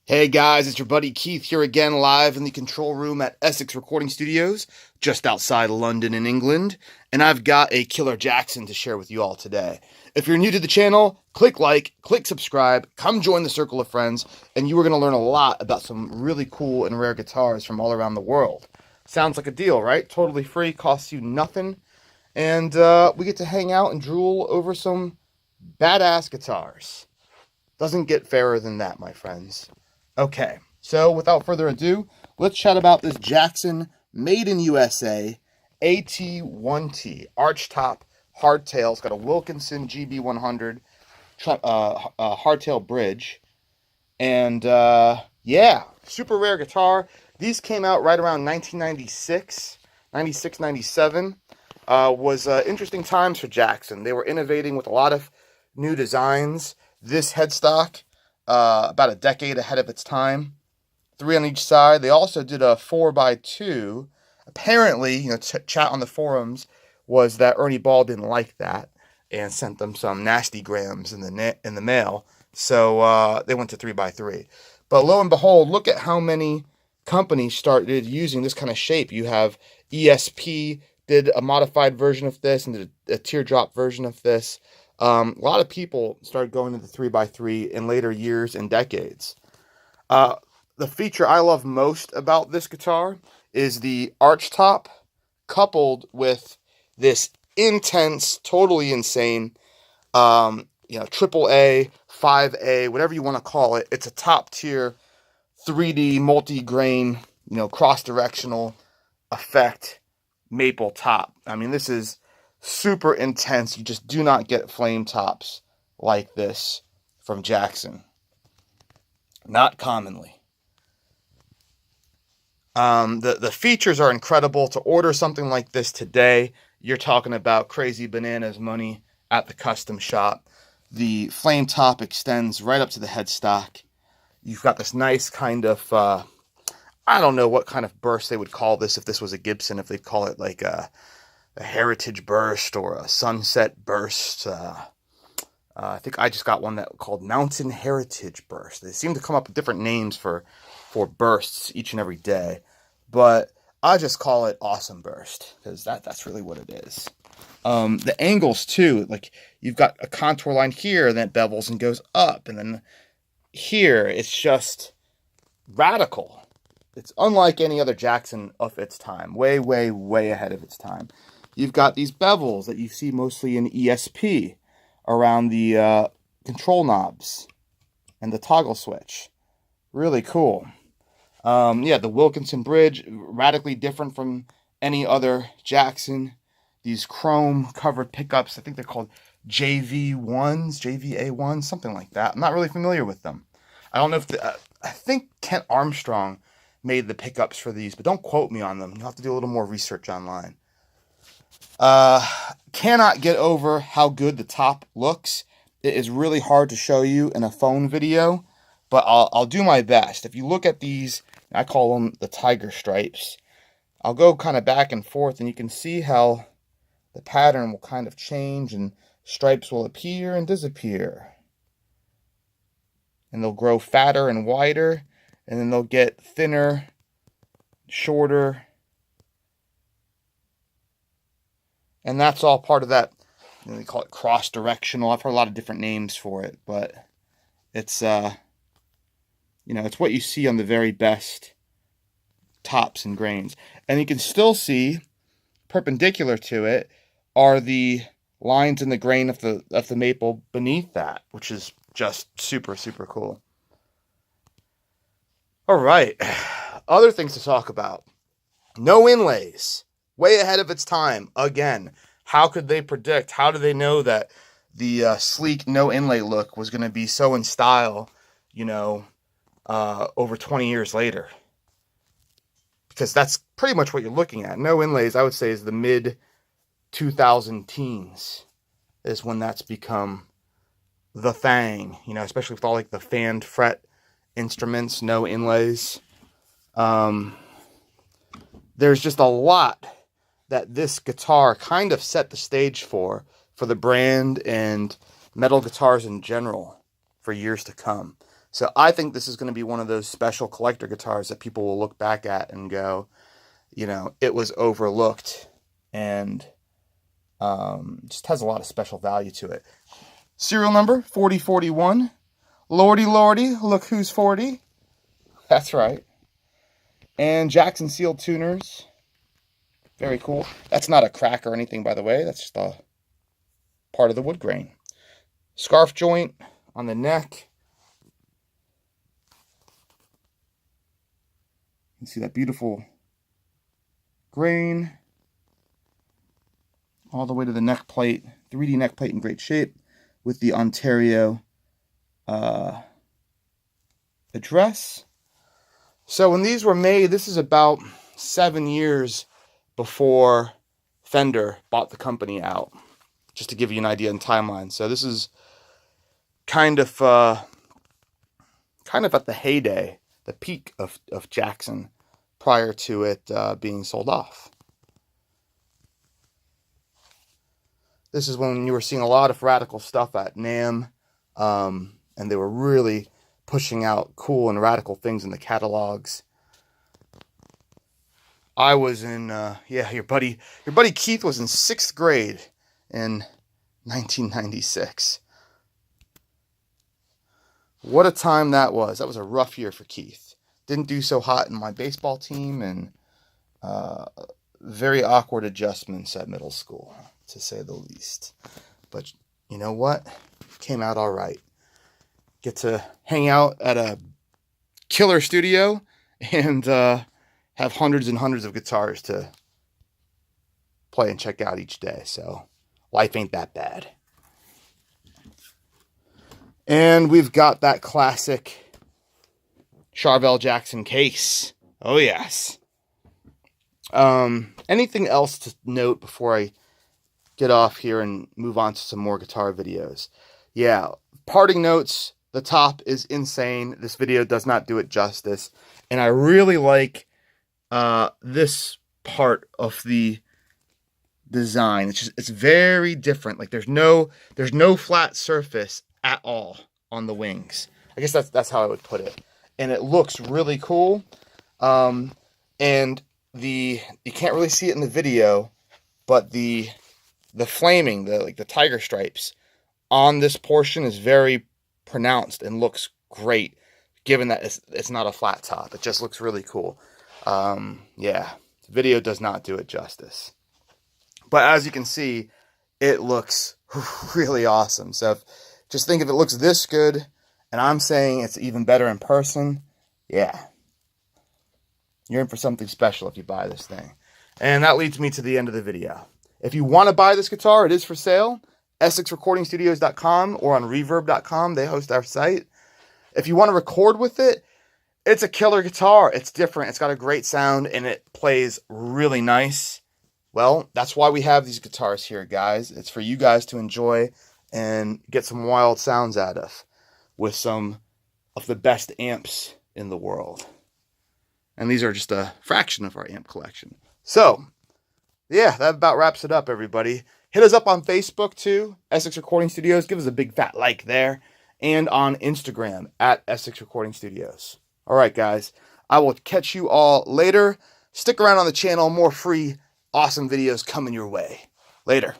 Hey guys, it's your buddy Keith here again, live in the control room at Essex Recording Studios, just outside London in England, and I've got a killer Jackson to share with you all today. If you're new to the channel, click like, click subscribe, come join the circle of friends, and you are going to learn a lot about some really cool and rare guitars from all around the world. Sounds like a deal, right? Totally free, costs you nothing, and we get to hang out and drool over some badass guitars. Doesn't get fairer than that, my friends. Okay, so without further ado, let's chat about this Jackson made in USA AT1T archtop hardtail. It's got a Wilkinson GB100 hardtail bridge, and yeah, super rare guitar. These came out right around 1996, 96, 97. Was interesting times for Jackson. They were innovating with a lot of new designs. This headstock, about a decade ahead of its time, 3 on each side. They also did a 4x2. Apparently, chat on the forums was that Ernie Ball didn't like that and sent them some nasty grams in the mail. So they went to 3x3. But lo and behold, look at how many companies started using this kind of shape. You have ESP did a modified version of this and did a teardrop version of this. A lot of people started going to the 3x3 in later years and decades. The feature I love most about this guitar is the arch top coupled with this intense, totally insane, AAA, 5A, whatever you want to call it. It's a top tier 3D multi-grain, cross-directional effect maple top. I mean, this is super intense. You just do not get flame tops like this from Jackson. Not commonly. The features are incredible. To order something like this today, you're talking about crazy bananas money at the custom shop. The flame top extends right up to the headstock. You've got this nice kind of, I don't know what kind of burst they would call this if this was a Gibson, if they'd call it like a heritage burst or a sunset burst. I think I just got one that called Mountain Heritage Burst. They seem to come up with different names for bursts each and every day, but I just call it Awesome Burst because that's really what it is. The angles too, like you've got a contour line here and then it bevels and goes up, and then here it's just radical. It's unlike any other Jackson of its time. Way, way, way ahead of its time. You've got these bevels that you see mostly in ESP around the control knobs and the toggle switch. Really cool. The Wilkinson bridge, radically different from any other Jackson. These chrome covered pickups, I think they're called JV1s, JVA1s, something like that. I'm not really familiar with them. I don't know if I think Kent Armstrong made the pickups for these, but don't quote me on them. You'll have to do a little more research online. Cannot get over how good the top looks. It is really hard to show you in a phone video, but I'll do my best. If you look at these, I call them the tiger stripes. I'll go kind of back and forth, and you can see how the pattern will kind of change, and stripes will appear and disappear. And they'll grow fatter and wider, and then they'll get thinner, shorter. And that's all part of that. They call it cross-directional. I've heard a lot of different names for it, but it's it's what you see on the very best tops and grains. And you can still see, perpendicular to it, are the lines in the grain of the maple beneath that, which is just super, super cool. All right, other things to talk about. No inlays. Way ahead of its time. Again, how could they predict? How do they know that the sleek no inlay look was going to be so in style, over 20 years later? Because that's pretty much what you're looking at. No inlays, I would say, is the mid 2000 teens is when that's become the thing. Especially with all like the fanned fret instruments, no inlays. There's just a lot that this guitar kind of set the stage for the brand and metal guitars in general for years to come. So I think this is going to be one of those special collector guitars that people will look back at and go, you know, it was overlooked, and just has a lot of special value to it. Serial number 4041. Lordy, lordy, look who's 40. That's right. And Jackson sealed tuners. Very cool. That's not a crack or anything, by the way. That's just a part of the wood grain. Scarf joint on the neck. You can see that beautiful grain all the way to the neck plate. 3D neck plate in great shape with the Ontario address. So when these were made, this is about 7 years before Fender bought the company out, just to give you an idea in timeline. So this is kind of at the heyday, the peak of Jackson, prior to it being sold off. This is when you were seeing a lot of radical stuff at NAMM, and they were really pushing out cool and radical things in the catalogs. I was in, your buddy Keith was in 6th grade in 1996. What a time that was. That was a rough year for Keith. Didn't do so hot in my baseball team, and very awkward adjustments at middle school, to say the least. But you know what? Came out all right. Get to hang out at a killer studio and have hundreds and hundreds of guitars to play and check out each day. So life ain't that bad. And we've got that classic Charvel Jackson case. Oh yes. Anything else to note before I get off here and move on to some more guitar videos? Yeah, parting notes. The top is insane. This video does not do it justice. And I really like this part of the design. It's very different. Like there's no flat surface at all on the wings. I guess that's how I would put it. And it looks really cool. And you can't really see it in the video, but the flaming, the tiger stripes on this portion is very pronounced and looks great, given that it's not a flat top. It just looks really cool. Yeah, the video does not do it justice. But as you can see, it looks really awesome. So just think if it looks this good, and I'm saying it's even better in person, yeah, you're in for something special if you buy this thing. And that leads me to the end of the video. If you want to buy this guitar, it is for sale. EssexRecordingStudios.com or on Reverb.com. They host our site. If you want to record with it, it's a killer guitar. It's different. It's got a great sound, and it plays really nice. Well, that's why we have these guitars here, guys. It's for you guys to enjoy and get some wild sounds out of with some of the best amps in the world. And these are just a fraction of our amp collection. So, yeah, that about wraps it up, everybody. Hit us up on Facebook, too, Essex Recording Studios. Give us a big fat like there. And on Instagram, at Essex Recording Studios. All right, guys. I will catch you all later. Stick around on the channel. More free, awesome videos coming your way. Later.